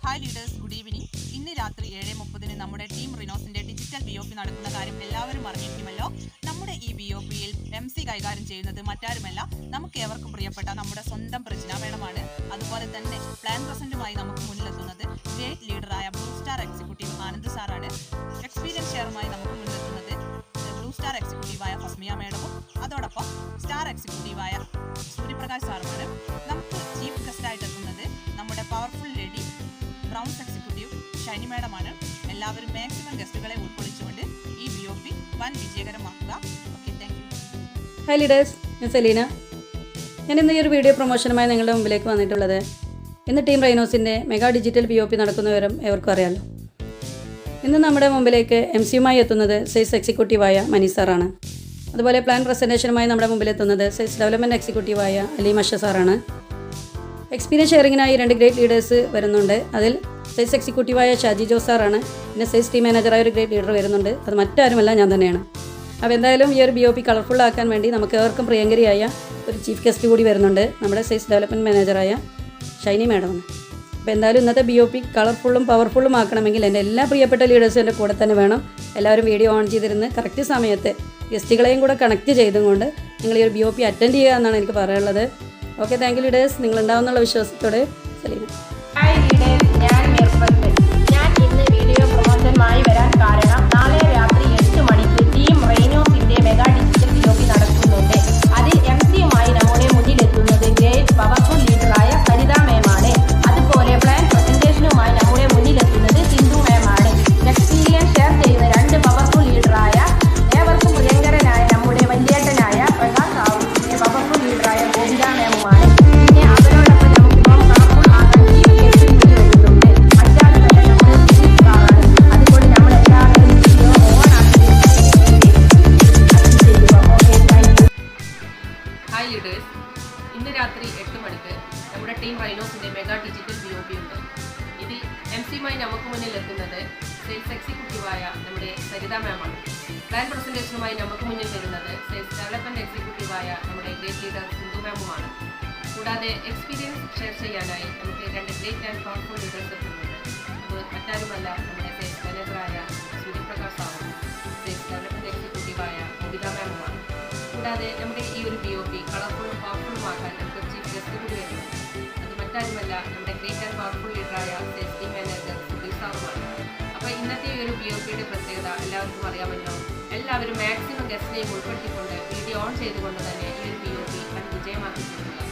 Hi leaders, good evening. ഇന്ന് രാത്രി 7:30 നമ്മുടെ ടീം റിനോസിന്റെ ഡിജിറ്റൽ BOP നടക്കുന്ന കാര്യം എല്ലാവരും അറിഞ്ഞിരിക്കുമല്ലോ. നമ്മുടെ ഈ BOPയിൽ MC കൈകാര്യം ചെയ്യുന്നത് മറ്റാരുമല്ല, നമുക്ക് ഏവർക്കും പ്രിയപ്പെട്ട നമ്മുടെ സ്വന്തം പ്രജ്ഞ മേഡമാണ്. അതുപോലെ തന്നെ പ്ലാൻ പ്രസന്റുമായി നമുക്ക് മുന്നിലെത്തുന്നത് ഗ്രേറ്റ് ലീഡറായ ബ്ലൂ സ്റ്റാർ എക്സിക്യൂട്ടീവ് ആനന്ദ് സാറാണ്. എക്സ്പീരിയൻസ് ഷെയറുമായി നമുക്ക് മുന്നിലെത്തുന്നത് ബ്ലൂ സ്റ്റാർ എക്സിക്യൂട്ടീവായ ഫസ്മിയ മേഡവും അതോടൊപ്പം സ്റ്റാർ എക്സിക്യൂട്ടീവായ സൂര്യപ്രകാശ് സാറുമാണ്. നമുക്ക് ചീഫ് ഗസ്റ്റായിട്ട് എത്തുന്നത് നമ്മുടെ powerful lady Browns executive Shiny മേഡമാണ്. എല്ലാവരും മാക്സിമം ഗസ്റ്റുകളെ ഉൾക്കൊള്ളിച്ചുകൊണ്ട് ഈ BOP വൻ വിജയകരമാക്കുക. Okay, thank you. Hi leaders, ഞാൻ സെലീന. ഞാൻ ഇന്ന് ഈ ഒരു വീഡിയോ പ്രൊമോഷനുമായി നിങ്ങളുടെ മുമ്പിലേക്ക് വന്നിട്ടുള്ളത് ഇന്ന് ടീം റൈനോസിൻ്റെ മെഗാ ഡിജിറ്റൽ BOP നടക്കുന്ന വിവരം ഏവർക്കും അറിയാമല്ലോ. ഇന്ന് നമ്മുടെ മുമ്പിലേക്ക് MCയുമായി എത്തുന്നത് സെയിൽസ് എക്സിക്യൂട്ടീവായ മനീഷ് സാറാണ്. അതുപോലെ പ്ലാൻ പ്രസൻറ്റേഷനുമായി നമ്മുടെ മുമ്പിലെത്തുന്നത് സെയിൽസ് ഡെവലപ്മെൻറ്റ് എക്സിക്യൂട്ടീവായ അലീം അഷ സാറാണ്. എക്സ്പീരിയൻസ് ഷെയറിങ്ങിനായി 2 ഗ്രേറ്റ് ലീഡേഴ്സ് വരുന്നുണ്ട്. അതിൽ സെയിൽസ് എക്സിക്യൂട്ടീവായ ഷാജി ജോസ് സാറാണ്. പിന്നെ സെയിൽസ് ടീം മാനേജറായ ഒരു ഗ്രേറ്റ് ലീഡർ വരുന്നുണ്ട്. അത് മറ്റാരുമല്ല, ഞാൻ തന്നെയാണ്. അപ്പോൾ എന്തായാലും ഈ ഒരു BOP കളർഫുൾ ആക്കാൻ വേണ്ടി നമുക്ക് ഏവർക്കും പ്രിയങ്കരിയായ ഒരു ചീഫ് ഗസ്റ്റ് കൂടി വരുന്നുണ്ട്, നമ്മുടെ സെയിൽസ് ഡെവലപ്മെൻറ്റ് മാനേജറായ ഷൈനി മാഡമാണ്. അപ്പോൾ എന്തായാലും ഇന്നത്തെ BOP കളർഫുള്ളും പവർഫുള്ളും ആക്കണമെങ്കിൽ എൻ്റെ എല്ലാ പ്രിയപ്പെട്ട ലീഡേഴ്സും എൻ്റെ കൂടെ തന്നെ വേണം. എല്ലാവരും വീഡിയോ ഓൺ ചെയ്തിരുന്ന് കറക്റ്റ് സമയത്ത് ഗസ്റ്റുകളെയും കൂടെ കണക്ട് ചെയ്തുകൊണ്ട് നിങ്ങൾ ഈ ഒരു BOP അറ്റൻഡ് ചെയ്യുക എന്നാണ് എനിക്ക് പറയാനുള്ളത്. Okay, thank you leaders. നിങ്ങളുണ്ടാവുന്നുള്ള വിശ്വാസത്തോടെ സെലീന. ഹായ് ലീഡേഴ്സ്, ഞാൻ മിർഫത്ത്. ഞാൻ ഇന്ന് വീഡിയോ പ്രൊമോഷനുമായി വരാൻ കാരണം നാളെ രാത്രി 8 മണിക്ക് ടീം റൈനോസിന്റെ മെഗാ ഡിജിറ്റൽ BOP നടക്കുന്നുണ്ട്. അതിൽ MCയുമായി നമ്മുടെ മുന്നിലെത്തുന്നത് ഗ്രേറ്റ് പവർഫുൾ ലീഡറായ സരിത മാമാണ്. അതുപോലെ പ്ലാൻ പ്രസന്റേഷനുമായി നമ്മുടെ മുന്നിലെത്തുന്നത് സിന്ധു മാമാണ്. എക്സ്പീരിയൻസ് ഷെയർ ചെയ്യുന്ന 2 പവർഫുൾ ലീഡറായ ഏവർക്കും പ്രിയങ്കരനായ നമ്മുടെ വല്യേട്ടനായ പ്രകാശ് സാറും പിന്നെ പവർഫുൾ ലീഡറായ ഗോപിക മാമുമാണ്. പിന്നെ അവരോടൊപ്പം നമുക്കിപ്പം കളർഫുൾ ആകാൻ ചീഫ് ഗസ്റ്റ് വരുന്നുണ്ട്. അച്ചാറ് തന്നെ നമ്മുടെ സുജിത് സാറാണ്. അതുകൊണ്ട് നമ്മളെല്ലാവരും വീഡിയോ ഓൺ ആക്കി ചെയ്യുക. Okay, thank you. Hi leaders, ഇന്ന് രാത്രി 8 മണിക്ക് നമ്മുടെ ടീം റൈനോസിൻ്റെ മെഗാ ഡിജിറ്റൽ BOP ഉണ്ട്. ഇതിൽ MCയുമായി നമുക്ക് മുന്നിൽ എത്തുന്നത് സെയിൽസ് എക്സിക്യൂട്ടീവായ നമ്മുടെ സരിത മാമാണ്. പ്ലാൻ പ്രസൻറ്റേഷനുമായി നമുക്ക് മുന്നിൽ വരുന്നത് സെയിൽസ് ഡെവലപ്മെൻറ്റ് എക്സിക്യൂട്ടീവായ നമ്മുടെ ഗ്രേറ്റ് ലീഡർ സിന്ധു മാമുമാണ്. കൂടാതെ എക്സ്പീരിയൻസ് ഷെയർ ചെയ്യാനായി നമുക്ക് 2 ഗ്രേറ്റ് ആൻഡ് പവർഫുൾ ലീഡേഴ്സ് എത്തുന്നുണ്ട്. അത് മറ്റാരുമല്ല, നമ്മുടെ സെയിൽസ് മാനേജറായ സൂര്യപ്രകാശ് സാറും സെയിൽസ് ഡെവലപ്മെൻറ്റ് എക്സിക്യൂട്ടീവായ ഗോപിക മാമുമാണ്. കൂടാതെ നമ്മുടെ ഈ ഒരു BOP കളർഫുള്ളും പവർഫുള്ളും ആക്കാൻ നമുക്ക് ചീഫ് ഗസ്റ്റ് കൂടി വരുന്നുണ്ട്. അത് മറ്റാരുമല്ല, നമ്മുടെ ഗ്രേറ്റ് ആൻഡ് പവർഫുൾ ലീഡറായ സെയിൽസ് ടീം മാനേജർ സുജിത് സാറുമാണ്. അപ്പോൾ ഇന്നത്തെ ഈ ഒരു BOPയുടെ പ്രത്യേകത എല്ലാവർക്കും അറിയാമല്ലോ. എല്ലാവരും മാക്സിമം ഗസ്റ്റിനെയും ഉൾപ്പെടുത്തിക്കൊണ്ട് വീഡിയോ ഓൺ ചെയ്തുകൊണ്ട് തന്നെ ഈ ഒരു BOP അത് വിജയമാക്കി തീർക്കുക.